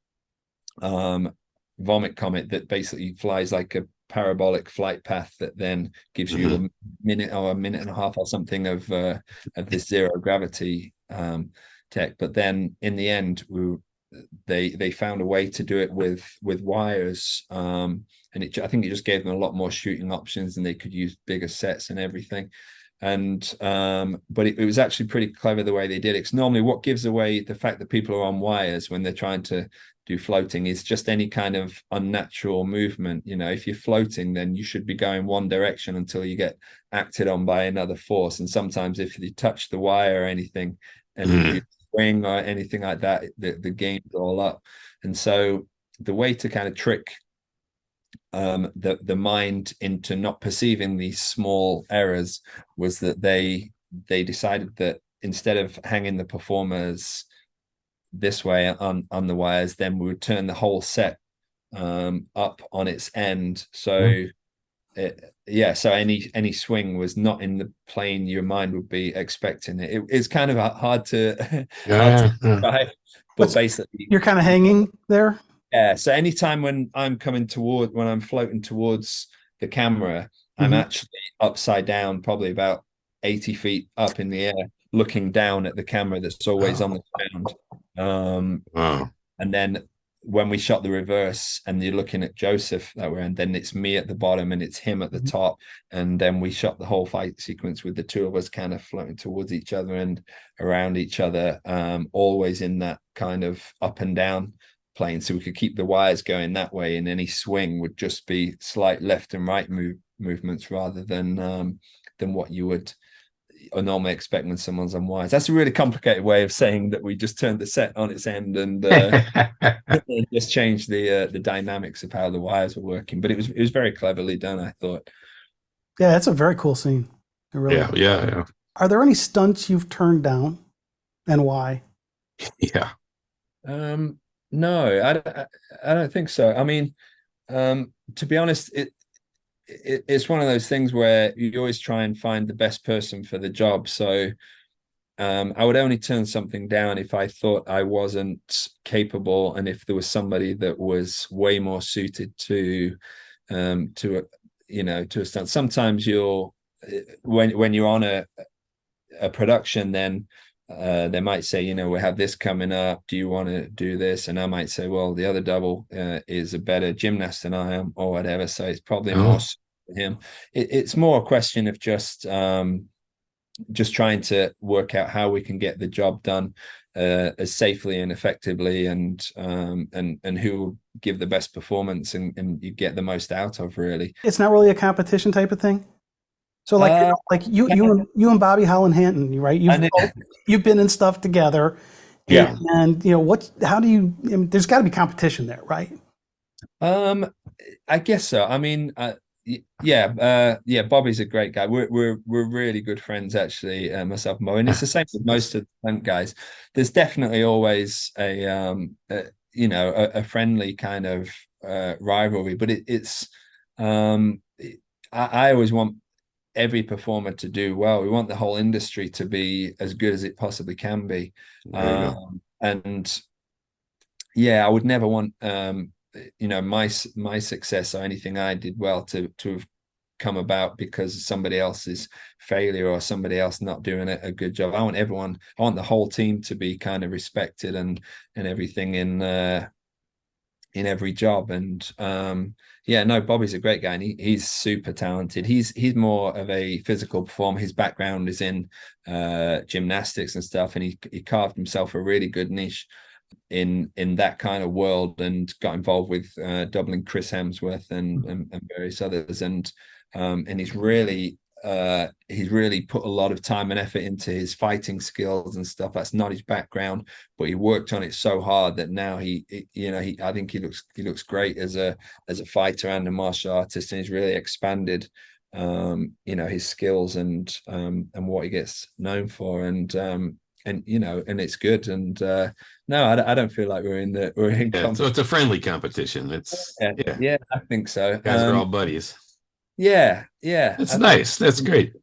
vomit comet that basically flies like a parabolic flight path that then gives you a minute or a minute and a half or something of this zero gravity tech. But then in the end, they found a way to do it with wires, and I think it just gave them a lot more shooting options, and they could use bigger sets and everything. And but it was actually pretty clever the way they did it. Because normally what gives away the fact that people are on wires when they're trying to do floating is just any kind of unnatural movement. If you're floating, then you should be going one direction until you get acted on by another force. And sometimes if you touch the wire or anything and you swing or anything like that. The game's all up. And so the way to kind of trick the mind into not perceiving these small errors was that they decided that instead of hanging the performers this way on the wires, then we would turn the whole set up on its end. So so any swing was not in the plane your mind would be expecting it. It's kind of hard to try, but basically you're kind of hanging there. Yeah. So anytime when I'm floating towards the camera, I'm actually upside down, probably about 80 feet up in the air, looking down at the camera that's always on the ground. And then when we shot the reverse and you're looking at Joseph that way, and then it's me at the bottom and it's him at the top. And then we shot the whole fight sequence with the two of us kind of floating towards each other and around each other, always in that kind of up and down plane, so we could keep the wires going that way, and any swing would just be slight left and right movements rather than what you would normally expect when someone's on wires. That's a really complicated way of saying that we just turned the set on its end and just changed the dynamics of how the wires were working. But it was very cleverly done, I thought. Yeah, that's a very cool scene. Yeah. Are there any stunts you've turned down, and why? Yeah. No, I don't think so. I mean, to be honest, it's one of those things where you always try and find the best person for the job. So I would only turn something down if I thought I wasn't capable, and if there was somebody that was way more suited to a stunt. Sometimes when you're on a production, then they might say, we have this coming up, do you want to do this? And I might say, well, the other double is a better gymnast than I am, or whatever, so it's probably more for him. It's more a question of just trying to work out how we can get the job done as safely and effectively, and who will give the best performance and you get the most out of, really. It's not really a competition type of thing. So you and Bobby Holland Hanton, right? You've been in stuff together. And how do you, there's got to be competition there, right? I guess so. I mean, Bobby's a great guy. We're really good friends, actually, myself and Mo, and it's the same with most of the stunt guys. There's definitely always a friendly kind of rivalry, but I always want every performer to do well. We want the whole industry to be as good as it possibly can be. And I would never want my success or anything I did well to have come about because of somebody else's failure or somebody else not doing a good job. I want the whole team to be kind of respected and everything in every job. And Bobby's a great guy, and he's super talented. He's more of a physical performer. His background is in gymnastics and stuff, and he carved himself a really good niche in that kind of world, and got involved with doubling Chris Hemsworth and various others, and he's really put a lot of time and effort into his fighting skills and stuff. That's not his background, but he worked on it so hard that now I think he looks great as a fighter and a martial artist, and he's really expanded his skills and what he gets known for, and it's good. And no, I don't feel like we're in so it's a friendly competition. It's I think so. Guys are all buddies. That's nice. That's great.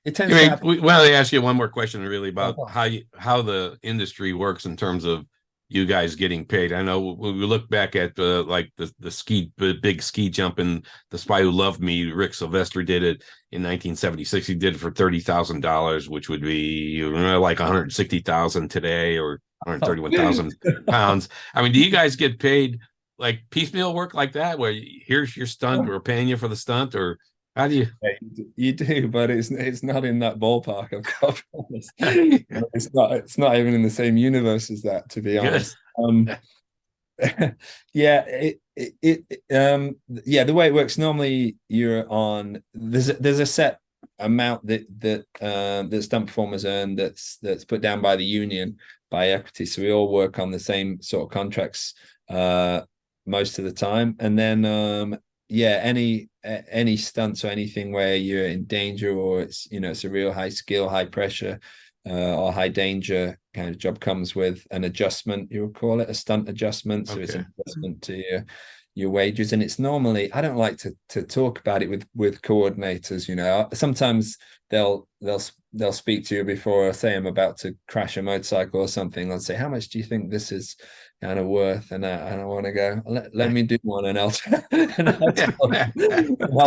It tends to happen. Well, they ask you one more question, really, about how the industry works in terms of you guys getting paid. I know when we look back at the big ski jump in The Spy Who Loved Me, Rick Sylvester did it in 1976. He did it for $30,000, which would be like $160,000 today, or 131,000 pounds. I mean, do you guys get paid like piecemeal work like that, where here's your stunt, we're paying you for the stunt, or how do you? You do, but it's not in that ballpark. I've got to promise. It's not even in the same universe as that, to be honest. The way it works normally, you're on. There's a set amount that stunt performers earn that's put down by the union, by equity. So we all work on the same sort of contracts most of the time. And then any stunts or anything where you're in danger, or it's a real high skill, high pressure, or high danger kind of job, comes with an adjustment. You would call it a stunt adjustment. So it's an adjustment to your wages. And it's normally, I don't like to talk about it with coordinators. Sometimes they'll speak to you before, I say I'm about to crash a motorcycle or something. They'll say, how much do you think this is kind of worth? And I want to go, let me do one, and I'll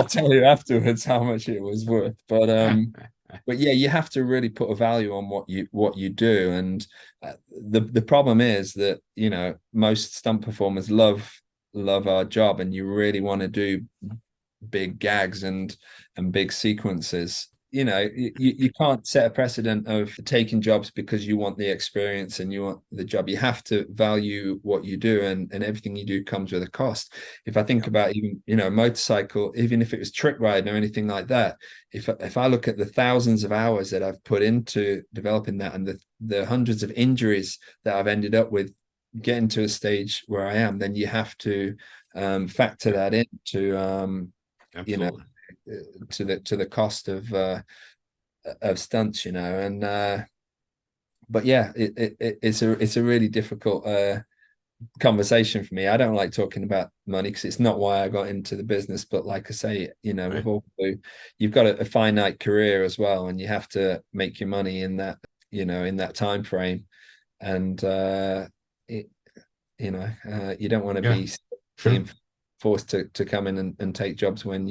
tell you afterwards how much it was worth. But yeah, you have to really put a value on what you do. And the problem is that most stunt performers love our job, and you really want to do big gags and big sequences. You can't set a precedent of taking jobs because you want the experience and you want the job. You have to value what you do, and everything you do comes with a cost. If I think about even motorcycle, even if it was trick riding or anything like that, if I look at the thousands of hours that I've put into developing that, and the hundreds of injuries that I've ended up with getting to a stage where I am, then you have to factor that into to the cost of stunts, and but yeah, it's a really difficult conversation for me. I don't like talking about money because it's not why I got into the business. But like I say, right, you've got a finite career as well, and you have to make your money in that in that time frame. And you don't want to be being forced to come in and take jobs when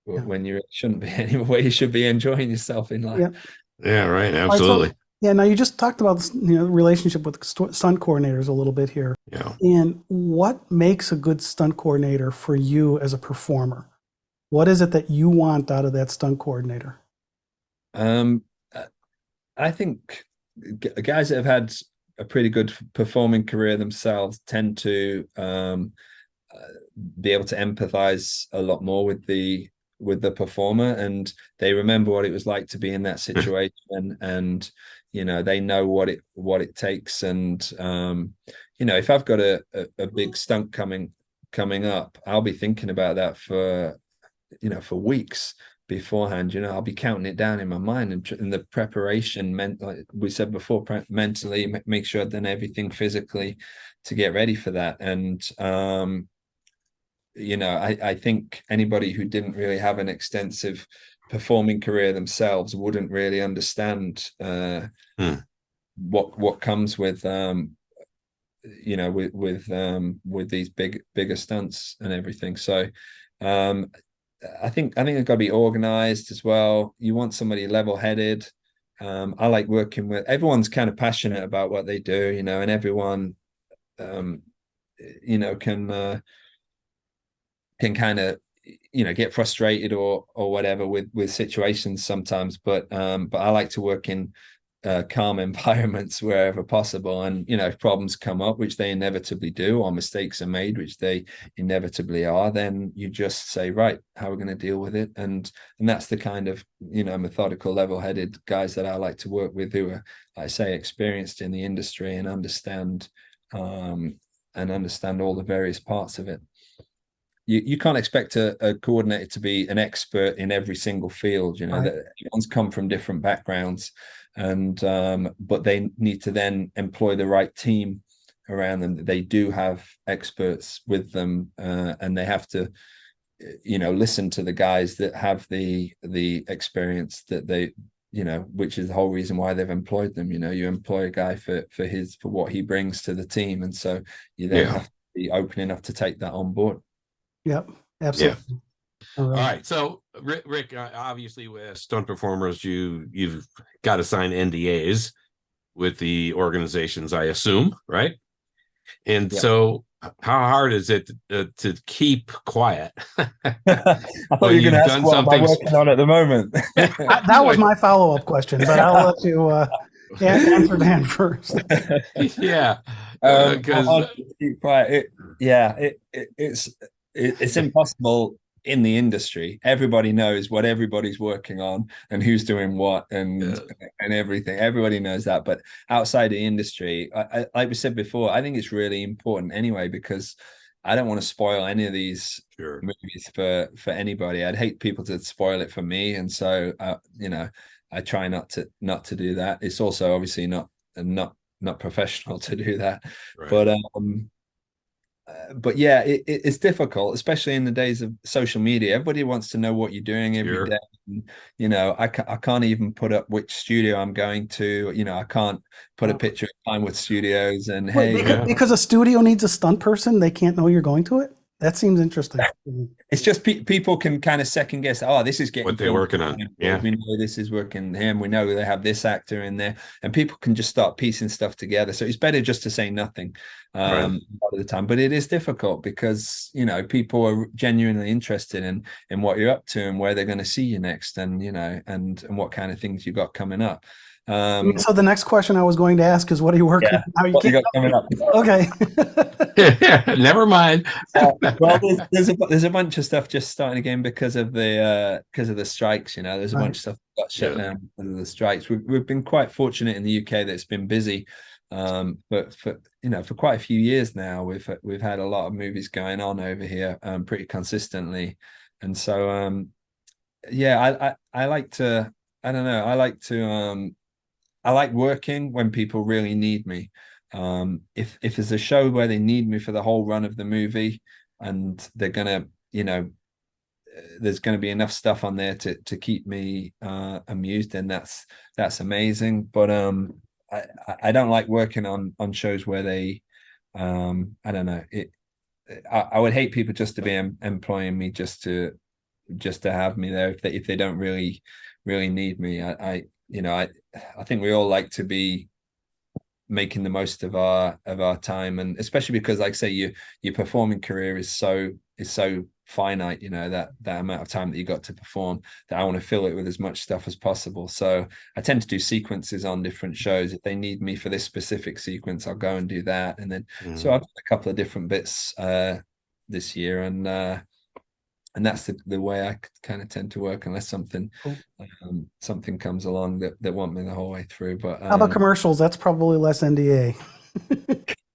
when you shouldn't be anywhere. You should be enjoying yourself in life. Yeah, right. Absolutely. Right, so, now you just talked about this, relationship with stunt coordinators a little bit here. Yeah. And what makes a good stunt coordinator for you as a performer? What is it that you want out of that stunt coordinator? I think guys that have had a pretty good performing career themselves tend to be able to empathize a lot more with the performer, and they remember what it was like to be in that situation, and they know what it takes. And if I've got a big stunt coming up, I'll be thinking about that for weeks beforehand. I'll be counting it down in my mind, and the preparation like we said before, mentally make sure I've done everything physically to get ready for that. And I think anybody who didn't really have an extensive performing career themselves wouldn't really understand what comes with with these bigger stunts and everything. So I think it's got to be organized as well. You want somebody level-headed. I like working with everyone's kind of passionate about what they do, and everyone can kind of get frustrated or whatever with situations sometimes, but I like to work in calm environments wherever possible. And if problems come up, which they inevitably do, or mistakes are made, which they inevitably are, then you just say, right, how are we going to deal with it? And that's the kind of methodical, level-headed guys that I like to work with, who are, like I say, experienced in the industry and understand all the various parts of it. You can't expect a coordinator to be an expert in every single field. Right. That everyone's come from different backgrounds, and but they need to then employ the right team around them. They do have experts with them, and they have to listen to the guys that have the experience that they which is the whole reason why they've employed them. You employ a guy for what he brings to the team, and so you then have to be open enough to take that on board. Yep, absolutely. Yeah. All right. So, Rick, obviously, with stunt performers, you've got to sign NDAs with the organizations, I assume, right? And so, how hard is it to keep quiet? I thought you were going to ask what am I working on at the moment. That was my follow-up question, but I'll let you answer Dan first. Yeah, because keep quiet. It's impossible in the industry, everybody knows what everybody's working on and who's doing what and everything. Everybody knows that. But outside the industry, like we said before, I think it's really important anyway, because I don't want to spoil any of these movies for anybody. I'd hate people to spoil it for me, and so you know, I try not to do that. It's also obviously not professional to do that, but yeah, it's difficult, especially in the days of social media. Everybody wants to know what you're doing every day. And, you know, I can't even put up which studio I'm going to. You know, I can't put a picture of Pinewood Studios and because a studio needs a stunt person, they can't know you're going to it. That seems interesting. It's just people can kind of second guess. Oh, this is getting what they're working on. Yeah, we know this is working him. We know they have this actor in there, and people can just start piecing stuff together. So it's better just to say nothing a lot of the time. But it is difficult because, you know, people are genuinely interested in what you're up to and where they're going to see you next, and you know, and what kind of things you got coming up. So the next question I was going to ask is, what are you working on? How you got coming up? Okay. Never mind. Well, there's a bunch of stuff just starting again because of the strikes. You know, there's a bunch of stuff that got shut down because of the strikes. We've been quite fortunate in the UK that it's been busy, but for quite a few years now, we've had a lot of movies going on over here, pretty consistently, and so yeah, I like to, I don't know, I like working when people really need me. If there's a show where they need me for the whole run of the movie, and they're gonna, you know, there's going to be enough stuff on there to keep me amused, and that's amazing. But I don't like working on shows where they, I don't know, I would hate people just to be employing me just to have me there if they don't really need me. I think we all like to be making the most of our time, and especially because, like I say, your performing career is so finite, you know, that amount of time that you got to perform, that I want to fill it with as much stuff as possible. So I tend to do sequences on different shows. If they need me for this specific sequence, I'll go and do that. And then so I've done a couple of different bits this year, and that's the way I kind of tend to work, unless something comes along that want me the whole way through. But how about commercials? That's probably less NDA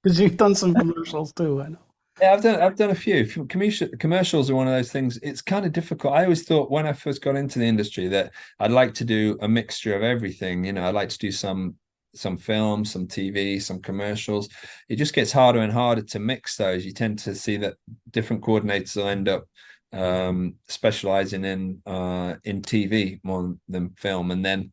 because you've done some commercials too. I know. Yeah, I've done a few. Commercials are one of those things. It's kind of difficult. I always thought when I first got into the industry that I'd like to do a mixture of everything. You know, I'd like to do some film, some TV, some commercials. It just gets harder and harder to mix those. You tend to see that different coordinators will end up specializing in TV more than film, and then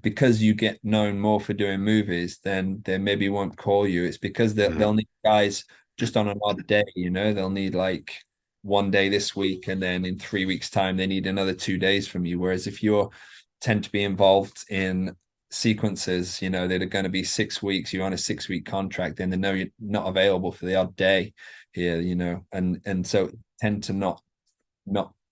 because you get known more for doing movies, then they maybe won't call you. It's because they'll need guys just on an odd day, you know. They'll need like one day this week, and then in 3 weeks time they need another 2 days from you. Whereas if you tend to be involved in sequences, you know, that are going to be 6 weeks, you're on a 6-week contract, then they know you're not available for the odd day here, you know, and so tend to not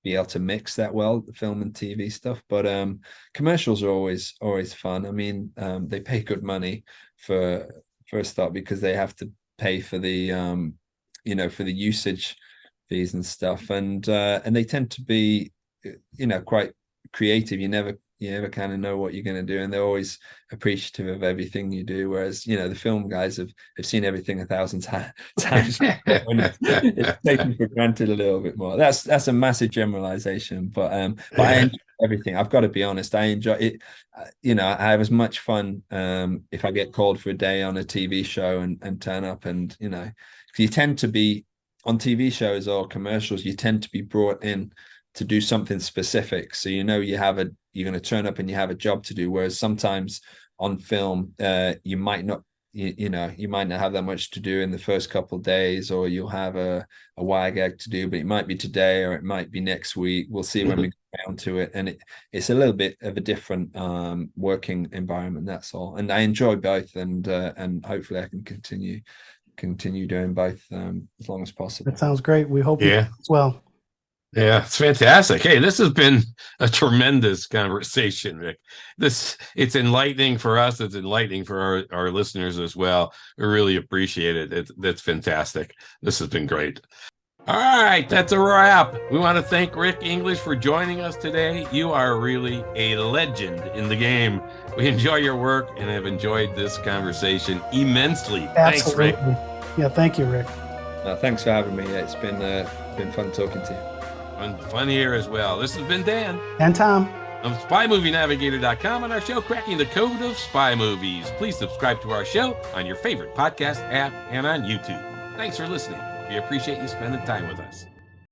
be able to mix that well, the film and TV stuff. But commercials are always fun. I mean, they pay good money for a start, because they have to pay for the for the usage fees and stuff, and they tend to be, you know, quite creative. You never kind of know what you're going to do, and they're always appreciative of everything you do. Whereas, you know, the film guys have seen everything 1,000 times. It's taken for granted a little bit more. That's a massive generalization, but I enjoy everything. I've got to be honest. I enjoy it. You know, I have as much fun if I get called for a day on a TV show and turn up, and you know, you tend to be on TV shows or commercials, you tend to be brought in to do something specific. So, you know, you're going to turn up and you have a job to do. Whereas sometimes on film, you might not, you might not have that much to do in the first couple of days, or you'll have a wire gag to do, but it might be today or it might be next week. We'll see when we get down to it. And it's a little bit of a different working environment. That's all. And I enjoy both, and hopefully I can continue doing both as long as possible. That sounds great. We hope you as well. Yeah, it's fantastic. Hey, this has been a tremendous conversation, Rick. It's enlightening for us. It's enlightening for our listeners as well. We really appreciate it. That's fantastic. This has been great. All right, that's a wrap. We want to thank Rick English for joining us today. You are really a legend in the game. We enjoy your work and have enjoyed this conversation immensely. Absolutely. Thanks, Rick. Yeah, thank you, Rick. Thanks for having me. It's been fun talking to you. And fun here as well. This has been Dan. And Tom. Of SpyMovieNavigator.com and our show, Cracking the Code of Spy Movies. Please subscribe to our show on your favorite podcast app and on YouTube. Thanks for listening. We appreciate you spending time with us.